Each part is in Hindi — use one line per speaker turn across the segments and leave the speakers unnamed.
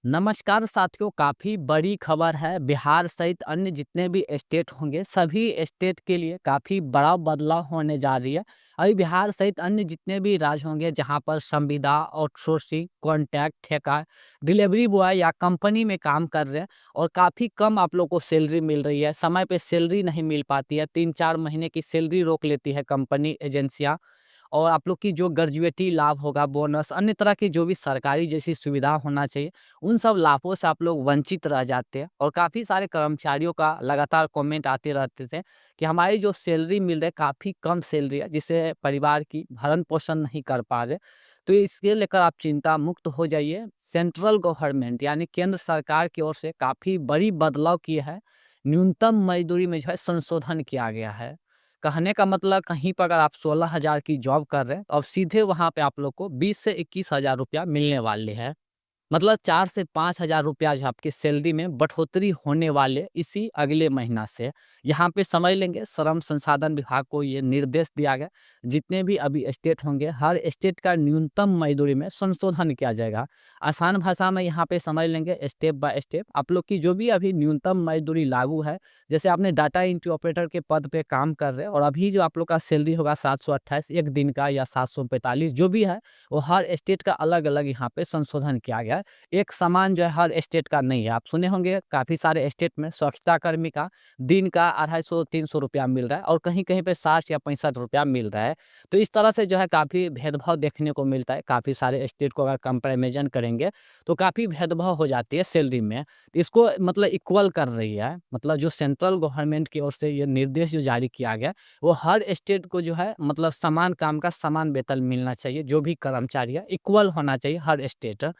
नमस्कार साथियों, काफ़ी बड़ी खबर है। बिहार सहित अन्य जितने भी स्टेट होंगे, सभी स्टेट के लिए काफ़ी बड़ा बदलाव होने जा रही है। अभी बिहार सहित अन्य जितने भी राज्य होंगे जहां पर संविदा, आउटसोर्सिंग, कॉन्ट्रैक्ट, ठेका, डिलीवरी बॉय या कंपनी में काम कर रहे हैं और काफ़ी कम आप लोग को सैलरी मिल रही है। समय पे सैलरी नहीं मिल पाती है, 3-4 महीने की सैलरी रोक लेती है कंपनी, एजेंसियाँ। और आप लोग की जो ग्रेजुएटी लाभ होगा, बोनस, अन्य तरह की जो भी सरकारी जैसी सुविधा होना चाहिए, उन सब लाभों से आप लोग वंचित रह जाते हैं। और काफ़ी सारे कर्मचारियों का लगातार कमेंट आते रहते थे कि हमारी जो सैलरी मिल रही है काफ़ी कम सैलरी है, जिससे परिवार की भरण पोषण नहीं कर पा रहे। तो इसके लेकर आप चिंता मुक्त हो जाइए। सेंट्रल गवर्नमेंट यानी केंद्र सरकार की ओर से काफ़ी बड़ी बदलाव की है। न्यूनतम मजदूरी में जो है संशोधन किया गया है। कहने का मतलब, कहीं पर अगर आप 16,000 की जॉब कर रहे हैं, तो अब सीधे वहाँ पे आप लोग को 20 से 21,000 रुपया मिलने वाले हैं। मतलब 4 से 5,000 रुपया जो आपकी सैलरी में बढ़ोतरी होने वाले इसी अगले महीना से। यहाँ पे समझ लेंगे, श्रम संसाधन विभाग को ये निर्देश दिया गया, जितने भी अभी स्टेट होंगे, हर स्टेट का न्यूनतम मजदूरी में संशोधन किया जाएगा। आसान भाषा में यहाँ पे समझ लेंगे, स्टेप बाय स्टेप आप लोग की जो भी अभी न्यूनतम मजदूरी लागू है। जैसे आपने डाटा एंट्री ऑपरेटर के पद पे काम कर रहे हैं और अभी जो आप लोग का सैलरी होगा 728 एक दिन का, या 745 जो भी है, वो हर स्टेट का अलग अलग यहाँ पे संशोधन किया गया है। एक समान जो है हर स्टेट का नहीं है। आप सुने होंगे काफ़ी सारे स्टेट में स्वच्छता कर्मी का दिन का 250-300 रुपया मिल रहा है और कहीं-कहीं पे 60 या 65 रुपया मिल रहा है। तो इस तरह से जो है काफ़ी भेदभाव देखने को मिलता है। काफ़ी सारे स्टेट को अगर कंपैरिज़न करेंगे, तो काफ़ी भेदभाव हो जाती है सैलरी में। इसको मतलब इक्वल कर रही है। मतलब जो सेंट्रल गवर्नमेंट की ओर से ये निर्देश जो जारी किया गया, वो हर स्टेट को जो है मतलब समान काम का समान वेतन मिलना चाहिए। जो भी कर्मचारी है, इक्वल होना चाहिए हर स्टेट।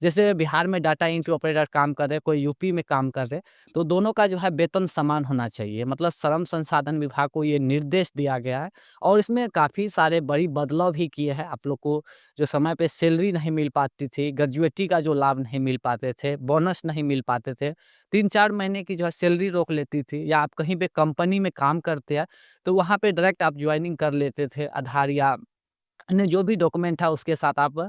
जैसे बिहार में डाटा एंट्री ऑपरेटर काम कर रहे हैं, कोई यूपी में काम कर रहे हैं, तो दोनों का जो है वेतन समान होना चाहिए। मतलब श्रम संसाधन विभाग को ये निर्देश दिया गया है। और इसमें काफ़ी सारे बड़ी बदलाव भी किए हैं। आप लोग को जो समय पे सैलरी नहीं मिल पाती थी, ग्रेजुएटी का जो लाभ नहीं मिल पाते थे, बोनस नहीं मिल पाते थे, 3-4 महीने की जो है सैलरी रोक लेती थी, या आप कहीं पे कंपनी में काम करते हैं, तो वहाँ पे डायरेक्ट आप ज्वाइनिंग कर लेते थे। आधार या अन्य जो भी डॉक्यूमेंट था उसके साथ आप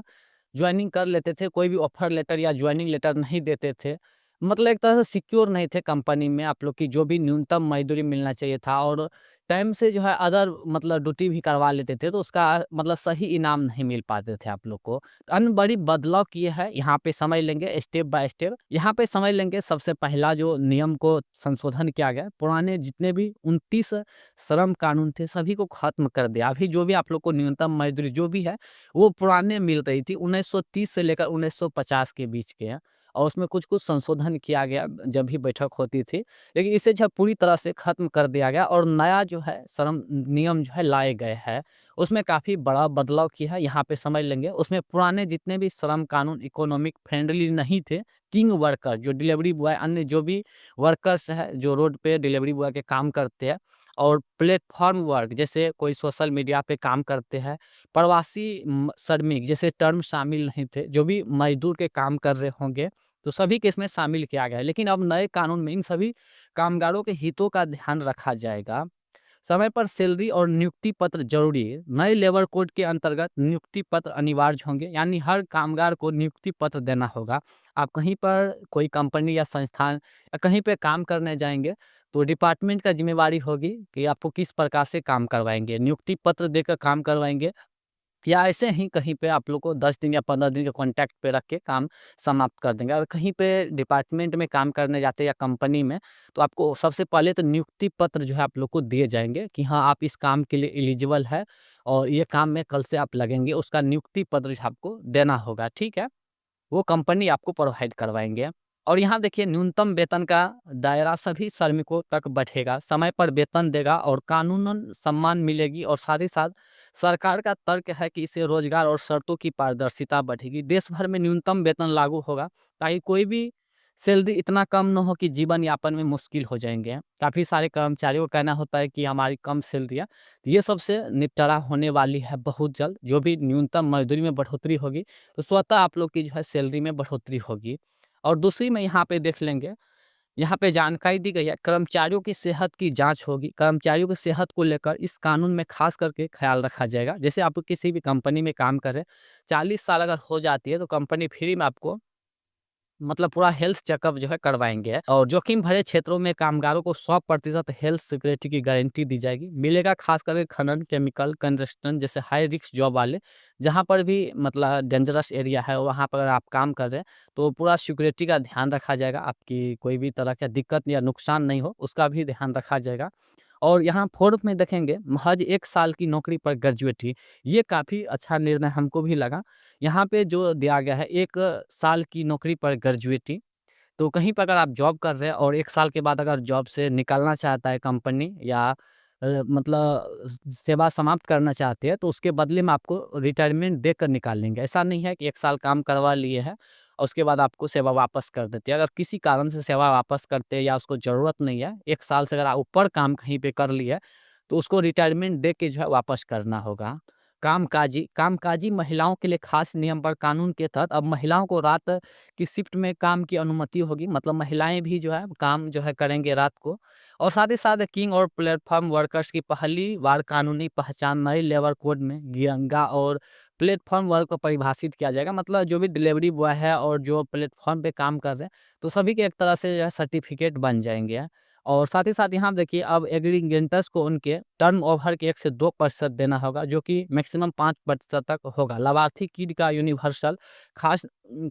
जॉइनिंग कर लेते थे। कोई भी ऑफर लेटर या जॉइनिंग लेटर नहीं देते थे। मतलब एक तरह से सिक्योर नहीं थे कंपनी में। आप लोग की जो भी न्यूनतम मजदूरी मिलना चाहिए था, और टाइम से जो है अदर मतलब ड्यूटी भी करवा लेते थे, तो उसका मतलब सही इनाम नहीं मिल पाते थे आप लोग को। तो अन्य बड़ी बदलाव किए हैं, यहाँ पे समझ लेंगे स्टेप बाय स्टेप। यहाँ पे समझ लेंगे, सबसे पहला जो नियम को संशोधन किया गया, पुराने जितने भी 29 श्रम कानून थे सभी को खत्म कर दिया। अभी जो भी आप लोग को न्यूनतम मजदूरी जो भी है, वो पुराने मिल रही थी। 1930 से लेकर 1950 के बीच के हैं। और उसमें कुछ-कुछ संशोधन किया गया जब भी बैठक होती थी। लेकिन इसे जो है पूरी तरह से खत्म कर दिया गया और नया जो है श्रम नियम जो है लाए गए हैं। उसमें काफ़ी बड़ा बदलाव किया है, यहाँ पे समझ लेंगे। उसमें पुराने जितने भी श्रम कानून इकोनॉमिक फ्रेंडली नहीं थे, किंग वर्कर जो डिलीवरी बॉय, अन्य जो भी वर्कर्स हैं जो रोड पे डिलीवरी बॉय के काम करते हैं, और प्लेटफ़ॉर्म वर्क जैसे कोई सोशल मीडिया पे काम करते हैं, प्रवासी श्रमिक जैसे टर्म शामिल नहीं थे, जो भी मज़दूर के काम कर रहे होंगे, तो सभी को इसमें शामिल किया गया है। लेकिन अब नए कानून में इन सभी कामगारों के हितों का ध्यान रखा जाएगा। समय पर सैलरी और नियुक्ति पत्र ज़रूरी है। नए लेबर कोड के अंतर्गत नियुक्ति पत्र अनिवार्य होंगे, यानी हर कामगार को नियुक्ति पत्र देना होगा। आप कहीं पर कोई कंपनी या संस्थान या कहीं पे काम करने जाएँगे, तो डिपार्टमेंट का ज़िम्मेवारी होगी कि आपको किस प्रकार से काम करवाएँगे। नियुक्ति पत्र देकर काम करवाएँगे, या ऐसे ही कहीं पे आप लोग को 10 दिन या 15 दिन के कॉन्ट्रैक्ट पे रख के काम समाप्त कर देंगे। और कहीं पे डिपार्टमेंट में काम करने जाते हैं या कंपनी में, तो आपको सबसे पहले तो नियुक्ति पत्र जो है आप लोग को दिए जाएँगे कि हाँ, आप इस काम के लिए एलिजिबल है और ये काम में कल से आप लगेंगे। उसका नियुक्ति पत्र जो है आपको देना होगा, ठीक है? वो कंपनी आपको प्रोवाइड करवाएँगे। और यहाँ देखिए, न्यूनतम वेतन का दायरा सभी श्रमिकों तक बढ़ेगा, समय पर वेतन देगा और कानूनन सम्मान मिलेगी। और साथ ही साथ सरकार का तर्क है कि इससे रोजगार और शर्तों की पारदर्शिता बढ़ेगी। देश भर में न्यूनतम वेतन लागू होगा, ताकि कोई भी सैलरी इतना कम ना हो कि जीवन यापन में मुश्किल हो जाएँगे। काफ़ी सारे कर्मचारियों का कहना होता है कि हमारी कम सैलरी है। तो ये सब से निपटारा होने वाली है बहुत जल्द। जो भी न्यूनतम मजदूरी में बढ़ोतरी होगी, तो स्वतः आप लोग की जो है सैलरी में बढ़ोतरी होगी। और दूसरी में यहाँ पे देख लेंगे, यहाँ पे जानकारी दी गई है, कर्मचारियों की सेहत की जाँच होगी। कर्मचारियों की सेहत को लेकर इस कानून में ख़ास करके ख़्याल रखा जाएगा। जैसे आप किसी भी कंपनी में काम कर रहे हैं, 40 साल अगर हो जाती है, तो कंपनी फ्री में आपको मतलब पूरा हेल्थ चेकअप जो है करवाएँगे और जोखिम भरे क्षेत्रों में कामगारों को 100% हेल्थ सिक्योरिटी की गारंटी दी जाएगी। मिलेगा खास करके खनन, केमिकल, कंस्ट्रक्शन जैसे हाई रिस्क जॉब वाले, जहाँ पर भी मतलब डेंजरस एरिया है वहाँ पर अगर आप काम कर रहे हैं, तो पूरा सिक्योरिटी का ध्यान रखा जाएगा। आपकी कोई भी तरह का दिक्कत या नुकसान नहीं हो, उसका भी ध्यान रखा जाएगा। और यहाँ फोर्थ में देखेंगे महज़ 1 साल की नौकरी पर ग्रेजुएटी, ये काफ़ी अच्छा निर्णय हमको भी लगा। यहाँ पे जो दिया गया है 1 साल की नौकरी पर ग्रेजुएटी, तो कहीं पे अगर आप जॉब कर रहे हैं और 1 साल के बाद अगर जॉब से निकलना चाहता है कंपनी या मतलब सेवा समाप्त करना चाहते हैं, तो उसके बदले में आपको रिटायरमेंट देकर निकालेंगे। ऐसा नहीं है कि 1 साल काम करवा लिए हैं और उसके बाद आपको सेवा वापस कर देते हैं। अगर किसी कारण से सेवा वापस करते हैं या उसको ज़रूरत नहीं है, 1 साल से अगर आप ऊपर काम कहीं पे कर लिए, तो उसको रिटायरमेंट दे के जो है वापस करना होगा। कामकाजी महिलाओं के लिए खास नियम पर कानून के तहत अब महिलाओं को रात की शिफ्ट में काम की अनुमति होगी। मतलब महिलाएँ भी जो है काम जो है करेंगे रात को। और साथ ही साथ किंग और प्लेटफ़ॉर्म वर्कर्स की पहली बार कानूनी पहचान नए लेबर कोड में गियंगा और प्लेटफ़ॉर्म वर्क को परिभाषित किया जाएगा। मतलब जो भी डिलीवरी बॉय है और जो प्लेटफ़ॉर्म पे काम कर रहे हैं, तो सभी के एक तरह से जो है सर्टिफ़िकेट बन जाएँगे। और साथ ही साथ यहाँ देखिए अब एग्रीगेंटर्स को उनके टर्नओवर के 1 से 2% देना होगा, जो कि मैक्सिमम 5% तक होगा। लाभार्थी किड का यूनिवर्सल खास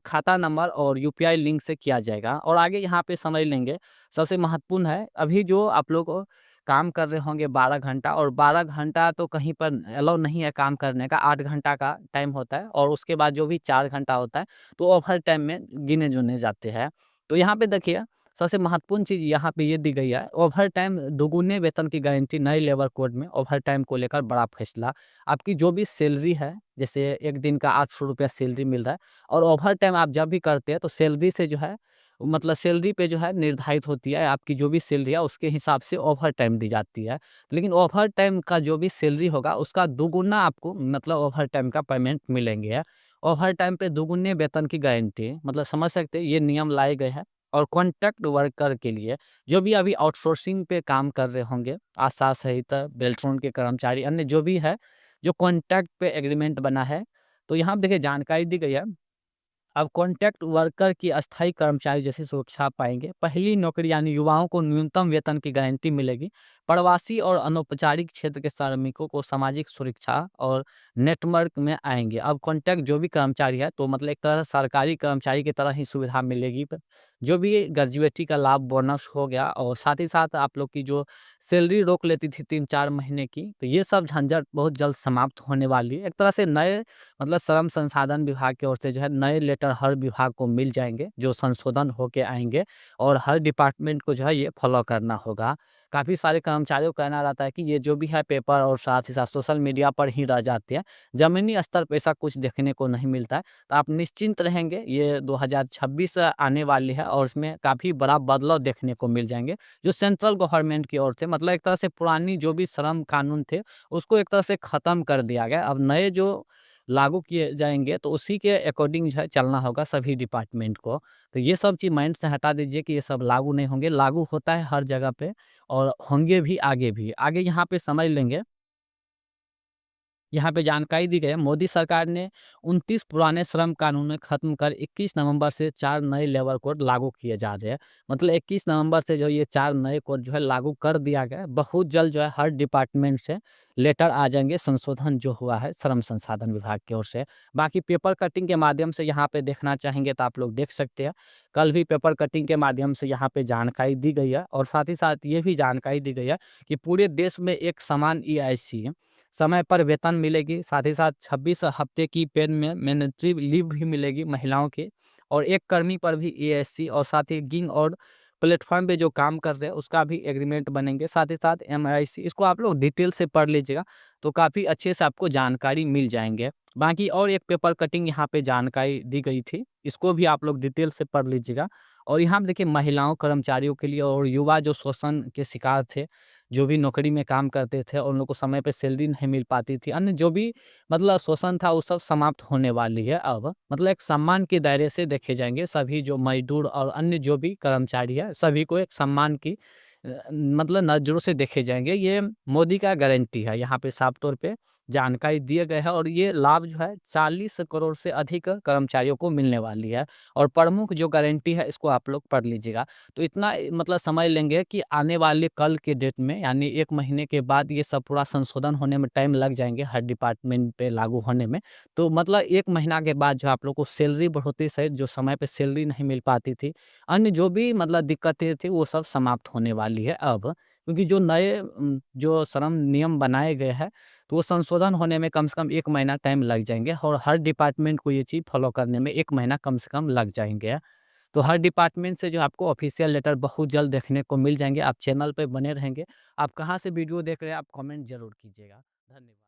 खाता नंबर और यूपीआई लिंक से किया जाएगा। और आगे यहाँ पे समझ लेंगे, सबसे महत्वपूर्ण है, अभी जो आप लोग काम कर रहे होंगे 12 घंटा, और 12 घंटा तो कहीं पर अलाउ नहीं है काम करने का, 8 घंटा का टाइम होता है और उसके बाद जो भी 4 घंटा होता है, तो ओवर टाइम में गिने-चुने जाते हैं। तो यहाँ पे देखिए सबसे महत्वपूर्ण चीज़ यहाँ पे ये दी गई है, ओवर टाइम दोगुने वेतन की गारंटी नए लेबर कोड में। ओवर टाइम को लेकर बड़ा फैसला, आपकी जो भी सैलरी है, जैसे 1 दिन का ₹800 सैलरी मिल रहा है और ओवर टाइम आप जब भी करते हैं तो सैलरी से जो है, मतलब सैलरी पे जो है निर्धारित होती है, आपकी जो भी सैलरी है उसके हिसाब से ओवर टाइम दी जाती है। लेकिन ओवर टाइम का जो भी सैलरी होगा उसका दुगुना आपको मतलब ओवर टाइम का पेमेंट मिलेंगे। ओवर टाइम पे दुगुने वेतन की गारंटी, मतलब समझ सकते हैं ये नियम लाए गए हैं। और कॉन्ट्रैक्ट वर्कर के लिए, जो भी अभी आउटसोर्सिंग पे काम कर रहे होंगे, आशा सहित बेल्ट्रॉन के कर्मचारी, अन्य जो भी है, जो कॉन्ट्रैक्ट पे एग्रीमेंट बना है, तो यहाँ देखिए जानकारी दी गई है। अब कॉन्ट्रैक्ट वर्कर की अस्थायी कर्मचारी जैसी सुरक्षा पाएंगे। पहली नौकरी यानी युवाओं को न्यूनतम वेतन की गारंटी मिलेगी। प्रवासी और अनौपचारिक क्षेत्र के श्रमिकों को सामाजिक सुरक्षा और नेटवर्क में आएंगे। अब कॉन्ट्रैक्ट जो भी कर्मचारी है, तो मतलब एक तरह से सरकारी कर्मचारी की तरह ही सुविधा मिलेगी। जो भी ग्रेजुएटी का लाभ, बोनस हो गया, और साथ ही साथ आप लोग की जो सैलरी रोक लेती थी 3-4 महीने की, तो ये सब झंझट बहुत जल्द समाप्त होने वाली है। एक तरह से नए मतलब श्रम संसाधन विभाग की ओर से जो है नए लेटर हर विभाग को मिल जाएँगे, जो संशोधन होके आएँगे, और हर डिपार्टमेंट को जो है ये फॉलो करना होगा। काफ़ी सारे कर्मचारियों का कहना रहता है कि ये जो भी है पेपर और साथ ही साथ सोशल मीडिया पर ही रह जाते हैं। ज़मीनी स्तर पे ऐसा कुछ देखने को नहीं मिलता है। तो आप निश्चिंत रहेंगे, ये 2026 आने वाली है और इसमें काफ़ी बड़ा बदलाव देखने को मिल जाएँगे, जो सेंट्रल गवर्नमेंट की ओर से, मतलब एक तरह से पुरानी जो भी श्रम कानून थे, उसको एक तरह से ख़त्म कर दिया गया। अब नए जो लागू किए जाएँगे, तो उसी के अकॉर्डिंग जो है चलना होगा सभी डिपार्टमेंट को। तो ये सब चीज़ माइंड से हटा दीजिए कि ये सब लागू नहीं होंगे, लागू होता है हर जगह पे और होंगे भी आगे भी। आगे यहाँ पे समझ लेंगे, यहाँ पे जानकारी दी गई है, मोदी सरकार ने 29 पुराने श्रम कानून खत्म कर 21 नवंबर से 4 नए लेबर कोड लागू किए जा रहे हैं। मतलब 21 नवंबर से जो ये 4 नए कोड जो है लागू कर दिया गया है। बहुत जल्द जो है हर डिपार्टमेंट से लेटर आ जाएँगे, संशोधन जो हुआ है श्रम संसाधन विभाग की ओर से। बाकी पेपर कटिंग के माध्यम से यहाँ पे देखना चाहेंगे तो आप लोग देख सकते हैं। कल भी पेपर कटिंग के माध्यम से यहाँ पे जानकारी दी गई है, और साथ ही साथ ये भी जानकारी दी गई है कि पूरे देश में एक समान ईआईसी समय पर वेतन मिलेगी। साथ ही साथ 26 हफ्ते की पेड में मैटरनिटी लीव भी मिलेगी महिलाओं की, और एक कर्मी पर भी एएससी और साथ ही गिग और प्लेटफॉर्म पे जो काम कर रहे हैं उसका भी एग्रीमेंट बनेंगे। साथ ही साथ एमआईसी, इसको आप लोग डिटेल से पढ़ लीजिएगा, तो काफ़ी अच्छे से आपको जानकारी मिल जाएंगे। बाकी और एक पेपर कटिंग यहाँ पे जानकारी दी गई थी, इसको भी आप लोग डिटेल से पढ़ लीजिएगा। और यहाँ पे देखिए महिलाओं कर्मचारियों के लिए और युवा जो शोषण के शिकार थे, जो भी नौकरी में काम करते थे और उन लोग को समय पे सैलरी नहीं मिल पाती थी, अन्य जो भी मतलब शोषण था वो सब समाप्त होने वाली है अब। मतलब एक सम्मान के दायरे से देखे जाएँगे सभी जो मज़दूर और अन्य जो भी कर्मचारी है, सभी को एक सम्मान की मतलब नज़रों से देखे जाएँगे। ये मोदी का गारंटी है यहाँ पे साफ तौर पे। जानकारी दिए गए हैं और ये लाभ जो है 40 करोड़ से अधिक कर्मचारियों को मिलने वाली है। और प्रमुख जो गारंटी है इसको आप लोग पढ़ लीजिएगा। तो इतना मतलब समझ लेंगे कि आने वाले कल के डेट में यानी 1 महीने के बाद ये सब पूरा संशोधन होने में टाइम लग जाएँगे हर डिपार्टमेंट पे लागू होने में। तो मतलब 1 महीना के बाद जो आप लोग को सैलरी बढ़ोतरी सहित जो समय पे सैलरी नहीं मिल पाती थी, अन्य जो भी मतलब दिक्कतें थी वो सब समाप्त होने वाली है अब। क्योंकि जो नए जो श्रम नियम बनाए गए हैं, तो वो संशोधन होने में कम से कम 1 महीना टाइम लग जाएँगे और हर डिपार्टमेंट को ये चीज़ फ़ॉलो करने में 1 महीना कम से कम लग जाएँगे। तो हर डिपार्टमेंट से जो आपको ऑफ़िशियल लेटर बहुत जल्द देखने को मिल जाएँगे। आप चैनल पे बने रहेंगे। आप कहाँ से वीडियो देख रहे हैं, आप कमेंट ज़रूर कीजिएगा। धन्यवाद।